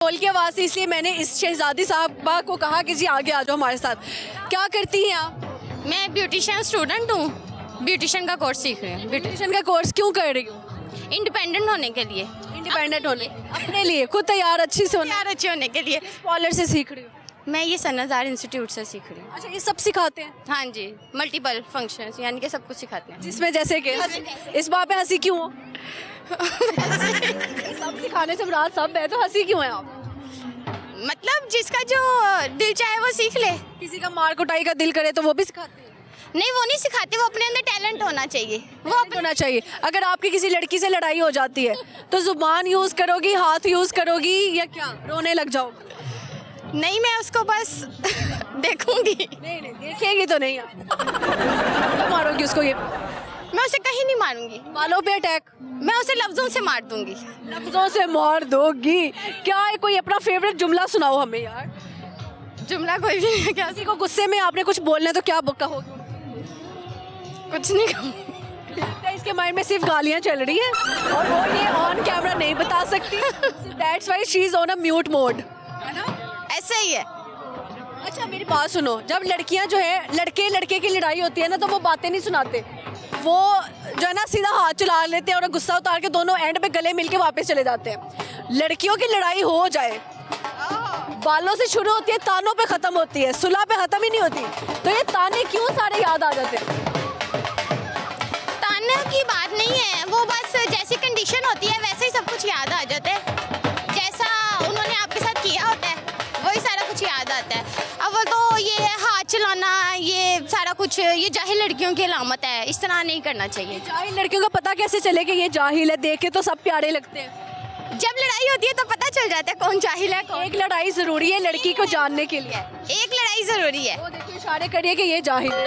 बोल की आवाज़ से इसलिए मैंने इस शहजादी साहबा को कहा कि जी आगे आ जाओ हमारे साथ। क्या करती हैं आप? मैं ब्यूटिशियन स्टूडेंट हूँ, ब्यूटिशियन का कोर्स सीख रही हूँ। ब्यूटिशियन का कोर्स क्यों कर रही हो? इंडिपेंडेंट होने के लिए, इंडिपेंडेंट होने, अपने लिए खुद तैयार अच्छी से होना। यार अच्छे होने के लिए। पार्लर से सीख रही हो? मैं ये सन्नाजार इंस्टीट्यूट से सीख रही हूँ। अच्छा, ये सब सिखाते हैं हाँ जी, मल्टीपल फंक्शंस यानी कि सब कुछ सिखाते हैं। जिसमें जैसे कि इस बात पे हंसी क्यों हो? सब सिखाने से मुराद सब है तो हंसी क्यों है आप? मतलब जिसका जो दिल चाहे वो सीख ले। किसी का मार कुटाई का दिल करे तो वो भी सिखाते हैं? नहीं, वो नहीं सिखाते, वो अपने अंदर टैलेंट होना चाहिए। वो टैलेंट होना चाहिए। अगर आपकी किसी लड़की से लड़ाई हो जाती है तो जुबान यूज करोगी, हाथ यूज करोगी या क्या रोने लग जाओगी? नहीं, मैं उसको बस देखूंगी। नहीं नहीं देखेंगी तो नहीं आप। तो मारोगी उसको? ये मैं उसे कहीं नहीं मारूंगी, बालों पे अटैक? मैं उसे लफ्जों से मार दूंगी। लफ्जों से मार दोगी? क्या है, कोई अपना फेवरेट जुमला सुनाओ हमें यार। जुमला कोई भी नहीं है क्या? किसी को गुस्से में आपने कुछ बोलना है तो क्या कहोगे? कुछ नहीं कहूँ। लगता है इसके माइंड में सिर्फ गालियां चल रही है और वो ये ऑन कैमरा नहीं बता सकती। That's why she is on a mute mode, है ना? ऐसा ही है। अच्छा मेरी बात सुनो, जब लड़कियां जो है लड़के लड़के की लड़ाई होती है ना तो वो बातें नहीं सुनाते, वो जो है ना सीधा हाथ चला लेते हैं और गुस्सा उतार के दोनों एंड पे गले मिलके वापस चले जाते हैं। लड़कियों की लड़ाई हो जाए बालों से शुरू होती है, तानों पे खत्म होती है, सुलह पे खत्म ही नहीं होती। तो ये ताने क्यों सारे याद आ जाते हैं? ताने की बात नहीं है, वो बस जैसी कंडीशन होती है वैसे ही सब कुछ याद आ जाता है। जैसा उन्होंने आपके साथ किया होता है वही सारा कुछ याद आता है। अब वो तो ये हाथ चलाना, ये सारा कुछ, ये जाहिल लड़कियों की अलामत है, इस तरह नहीं करना चाहिए। जाहिल लड़कियों को पता कैसे चले कि ये जाहिल है? देखे तो सब प्यारे लगते हैं। जब लड़ाई होती है तो पता चल जाता है कौन जाहिल है कौन। एक लड़ाई जरूरी है लड़की को जानने के लिए। एक लड़ाई जरूरी है। वो देखिए इशारे करिए कि ये जाहिल है।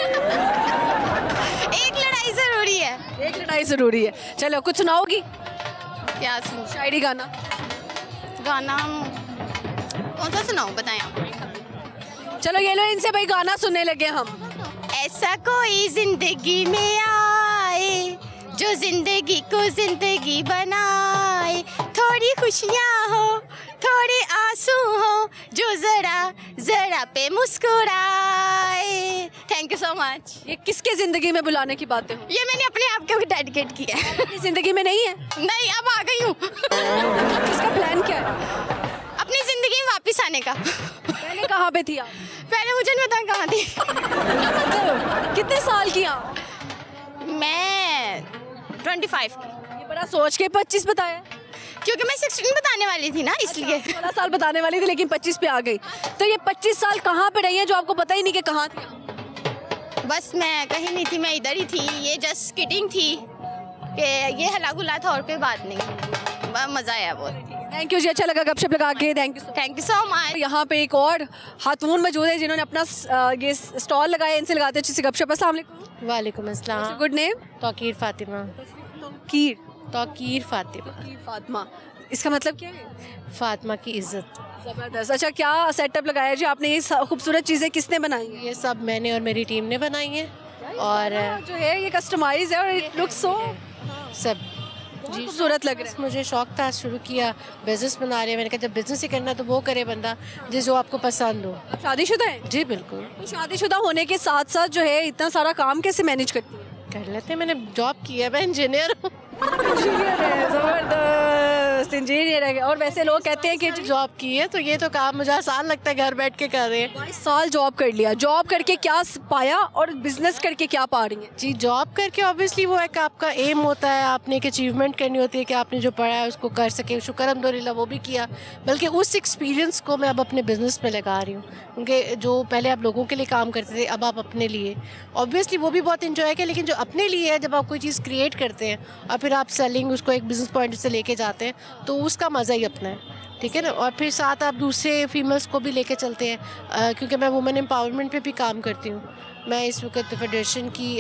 एक लड़ाई जरूरी है। एक लड़ाई जरूरी है। चलो कुछ सुनाओगी? क्या सुन? शायरी गाना? गाना कौन सा सुनाऊं, बताएं आप। चलो ये लो, इनसे भाई गाना सुनने लगे हम। ऐसा कोई जिंदगी में आए जो जिंदगी को जिंदगी बनाए, थोड़ी खुशियाँ हो थोड़े आंसू हो, जो जरा जरा पे मुस्कुराए। Thank you so much. ये किसके जिंदगी में बुलाने की बातें हो? ये मैंने अपने आप को डेडिकेट किया है। अपनी जिंदगी में नहीं है? नहीं, अब आ गई हूँ। इसका प्लान क्या है? अपनी जिंदगी में वापस आने का। पहले कहाँ पे थी आप? पहले मुझे नहीं पता कहाँ थी। मतलब कितने साल की आप? मैं 25 की, ये बड़ा सोच के 25 बताया। क्योंकि मैं 16 बताने वाली थी ना, इसलिए। 16 साल बताने वाली थी लेकिन 25 पे आ गई। तो ये 25 साल कहाँ पे रही है जो आपको पता ही नहीं कि कहाँ थी आप? बस मैं कहीं नहीं थी, मैं इधर ही थी। ये जस्ट किडिंग थी कि ये हला गुला था और कोई बात नहीं। मज़ा आया बहुत। थैंक यू जी, अच्छा लगा गपशप लगा के। Thank you so much. यहाँ पे एक और खातून मौजूद है जिन्होंने अपना ये स्टॉल लगाया, इनसे लगाते हैं अच्छी सी गपशप। अस्सलाम वालेकुम। वालेकुम अस्सलाम। Good name? तौकीर फातिमा। तौकीर फातिमा। फातिमा, इसका मतलब क्या है? फातिमा की इज्जत। जबरदस्त। अच्छा क्या सेटअप लगाया जी आपने? ये खूबसूरत चीज़ें किसने बनाई हैं? ये सब मैंने और मेरी टीम ने बनाई है और जो है ये कस्टमाइज है और इट लुक्स सो सब जी खूबसूरत लग रहा है। मुझे शौक था, शुरू किया, बिजनेस बना रहे हैं। मैंने कहा जब बिजनेस ही करना है तो वो करे बंदा जिस जो आपको पसंद हो। आप शादीशुदा हैं? जी बिल्कुल। तो शादीशुदा होने के साथ साथ जो है इतना सारा काम कैसे मैनेज करती हैं? कर लेते हैं, मैंने जॉब की है, मैं इंजीनियर हूँ। इंजीनियर है, जबरदस्त इंजीनियर है। और वैसे लोग कहते हैं कि जॉब की है तो ये तो काम मुझे आसान लगता है, घर बैठ के कर रहे हैं। 22 साल जॉब कर लिया, जॉब करके क्या पाया और बिजनेस करके क्या पा रही हैं? जी जॉब करके ऑब्वियसली वो एक आपका एम होता है, आपने एक अचीवमेंट करनी होती है कि आपने जो पढ़ा है उसको कर सके। शुक्र अल्हम्दुलिल्लाह वो भी किया, बल्कि उस एक्सपीरियंस को मैं अब अपने बिजनेस में लगा रही हूँ। क्योंकि जो पहले आप लोगों के लिए काम करते थे, अब आप अपने लिए, ऑब्वियसली वो भी बहुत इंजॉय किया, लेकिन जो अपने लिए है, जब आप कोई चीज़ क्रिएट करते हैं और फिर आप सेलिंग उसको एक बिजनेस पॉइंट से लेके जाते हैं तो उसका मज़ा ही अपना है, ठीक है ना। और फिर साथ आप दूसरे फीमेल्स को भी लेके चलते हैं, क्योंकि मैं वुमेन एम्पावरमेंट पे भी काम करती हूँ। मैं इस वक्त फेडरेशन की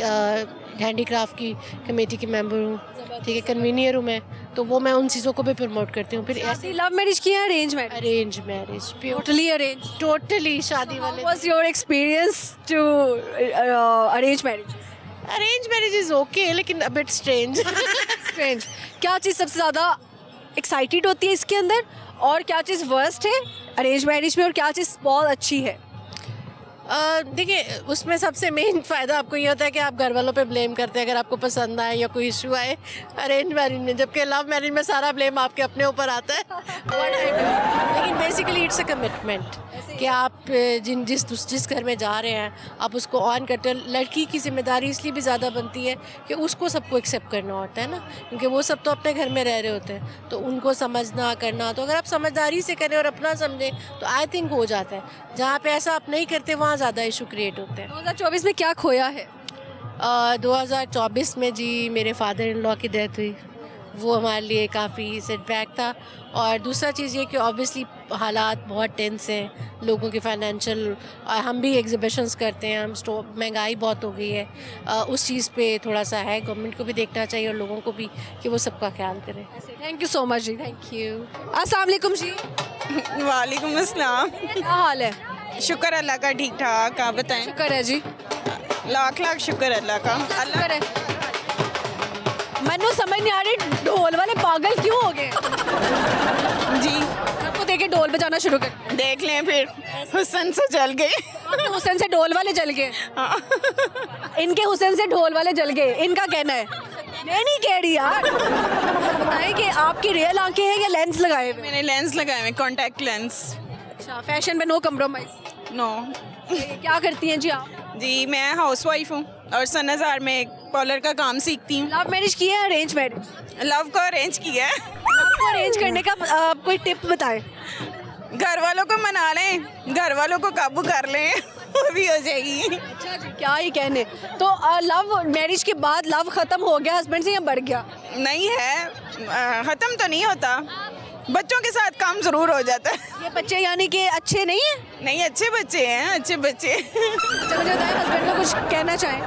हैंडीक्राफ्ट की कमेटी की मेंबर हूँ, ठीक है, कन्वीनियर हूँ मैं, तो वो मैं उन चीज़ों को भी प्रमोट करती हूँ। फिर ऐसे लव मैरिज की है, arrange marriage? Arrange marriage, totally arrange. Totally शादी वाले। What was your experience to arrange marriage? Arrange marriage is okay लेकिन अ बिट स्ट्रेंज। स्ट्रेंज। क्या चीज़ सबसे ज़्यादा एक्साइटेड होती है इसके अंदर और क्या चीज़ वर्स्ट है अरेंज मैरिज में और क्या चीज़ बहुत अच्छी है? देखिए, उसमें सबसे मेन फ़ायदा आपको ये होता है कि आप घर वालों पे ब्लेम करते हैं अगर आपको पसंद आए या कोई इशू आए अरेंज मैरिज में, जबकि लव मैरिज में सारा ब्लेम आपके अपने ऊपर आता है। लेकिन बेसिकली इट्स अ कमिटमेंट कि आप जिस घर में जा रहे हैं आप उसको ऑन करते हैं। लड़की की जिम्मेदारी इसलिए भी ज़्यादा बनती है कि उसको सबको एक्सेप्ट करना होता है ना, क्योंकि वो सब तो अपने घर में रह रहे होते हैं, तो उनको समझना करना। तो अगर आप समझदारी से करें और अपना समझें तो आई थिंक हो जाता है। जहाँ पे ऐसा आप नहीं करते वहाँ ज़्यादा इशू क्रिएट होते हैं। 2024 में क्या खोया है? 2024 में जी मेरे फादर इन लॉ की डेथ हुई, वो हमारे लिए काफ़ी सेटबैक था। और दूसरा चीज़ ये कि ऑब्वियसली हालात बहुत टेंस हैं लोगों के फाइनेंशियल, हम भी एग्जीबिशंस करते हैं, हम महंगाई बहुत हो गई है, उस चीज़ पे थोड़ा सा है। गवर्नमेंट को भी देखना चाहिए और लोगों को भी कि वो सबका ख्याल करें। Thank you so much ji. Thank you. अस्सलाम वालेकुम जी। वालेकुम अस्सलाम। क्या हाल है? शुक्र अल्लाह का, ठीक ठाक। आप बताएं? शुक्र है जी। लाख लाख शुक्र अल्लाह का। अल्लाह शुक्र है। मैनू समझ नहीं आ रही ढोल वाले पागल क्यों हो गए? जी आपको देखे ढोल बजाना शुरू कर। देख लें फिर, हुसन से जल गए। आपके हुसैन से ढोल वाले जल गए। हाँ। इनके हुसैन से ढोल वाले जल गए, इनका कहना है। मैं नहीं कह रही यार। बताएं कि आपकी रियल आंखें हैं या लेंस लगाए हुए? मैंने लेंस लगाए हुए, कॉन्टैक्ट लेंस। अच्छा, फैशन में नो कम्प्रोमाइज। नो क्या करती हैं जी आप? जी, मैं हाउसवाइफ हूँ और सनज़ार में एक पार्लर का काम सीखती हूँ। लव मैरिज की है अरेंज मैरिज? लव को अरेंज किया है। लव को अरेंज करने का कोई टिप बताएं। घर वालों को मना लें, घर वालों को काबू कर लें, वो भी हो जाएगी। अच्छा जी, क्या ही कहने। तो लव मैरिज के बाद लव खत्म हो गया हस्बैंड से या बढ़ गया? नहीं है, ख़त्म तो नहीं होता, बच्चों के साथ काम ज़रूर हो जाता है। ये बच्चे यानी कि अच्छे नहीं है? नहीं, अच्छे बच्चे हैं, अच्छे बच्चे। अच्छा, मुझे बताएं हस्बैंड को कुछ कहना चाहें।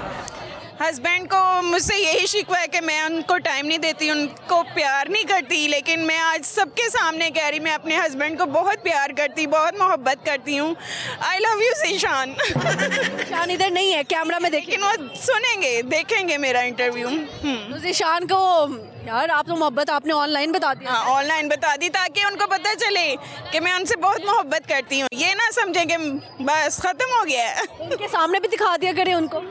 हस्बैंड को मुझसे यही शिकवा है कि मैं उनको टाइम नहीं देती, उनको प्यार नहीं करती। लेकिन मैं आज सबके सामने कह रही, मैं अपने हस्बैंड को बहुत प्यार करती, बहुत मोहब्बत करती हूँ। I love you Zeeshan. शान इधर नहीं है, कैमरा में देखें। लेकिन वो सुनेंगे, देखेंगे मेरा इंटरव्यू। तो ज़ीशान को यार आप तो मोहब्बत आपने ऑनलाइन बता दिया। हाँ, ऑनलाइन बता दी ताकि उनको पता चले कि मैं उनसे बहुत मोहब्बत करती हूँ। ये ना समझें कि बस ख़त्म हो गया है। उनके सामने भी दिखा दिया करें उनको।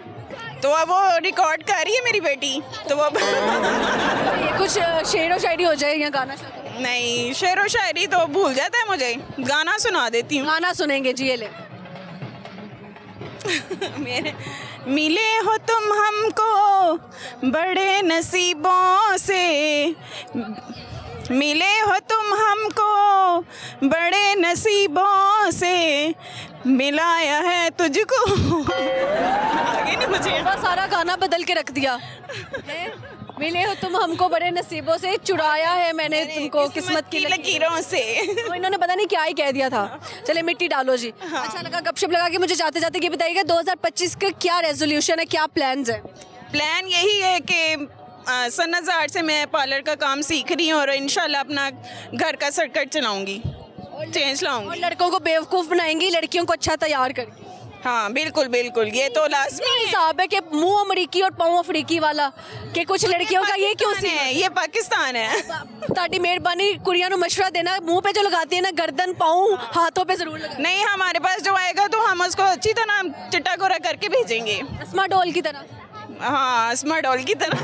तो अब वो रिकॉर्ड कर रही है मेरी बेटी, तो वो ये कुछ शेर व शायरी हो जाए या गाना शायरी? नहीं, शेर व शायरी तो भूल जाता है मुझे, गाना सुना देती हूँ। गाना सुनेंगे जी, ये ले। मेरे मिले हो तुम हमको बड़े नसीबों से, मिले हो तुम हमको बड़े नसीबों से, मिलाया है तुझको। आगे नहीं मुझे। बस सारा गाना बदल के रख दिया। मिले हो तुम हमको बड़े नसीबों से, चुराया है मैंने तुमको किस्मत की लकीरों से। तो इन्होंने पता नहीं क्या ही कह दिया था। चले मिट्टी डालो जी। अच्छा लगा गपशप लगा के। मुझे जाते जाते ये बताइएगा 2025 का क्या रेजोल्यूशन है, क्या प्लान्स है? प्लान यही है कि सनज़ार से मैं पार्लर का काम सीख रही हूँ और इंशाल्लाह अपना घर का सर्किट चलाऊंगी, चेंज और लाऊंगी। लड़कों को बेवकूफ़ बनाएंगी, लड़कियों को अच्छा तैयार करके। हाँ बिल्कुल बिल्कुल, ये तो लाजमी है। हिसाब है कि मुंह अमरीकी और पाँव अफ्रीकी वाला, कि कुछ लड़कियों का ये क्यों सी है, ये पाकिस्तान है। ताड़ी मेहरबानी कुड़ियां नु मशवरा देना, मुंह पे जो लगाती है ना, गर्दन पाँव हाथों पे जरूर लगा। नहीं, हमारे पास जो आएगा तो हम उसको अच्छी तरह चिट्टा गोरा करके भेजेंगे। अस्मा डोल की तरह। हाँ, अस्मा डॉल की तरह।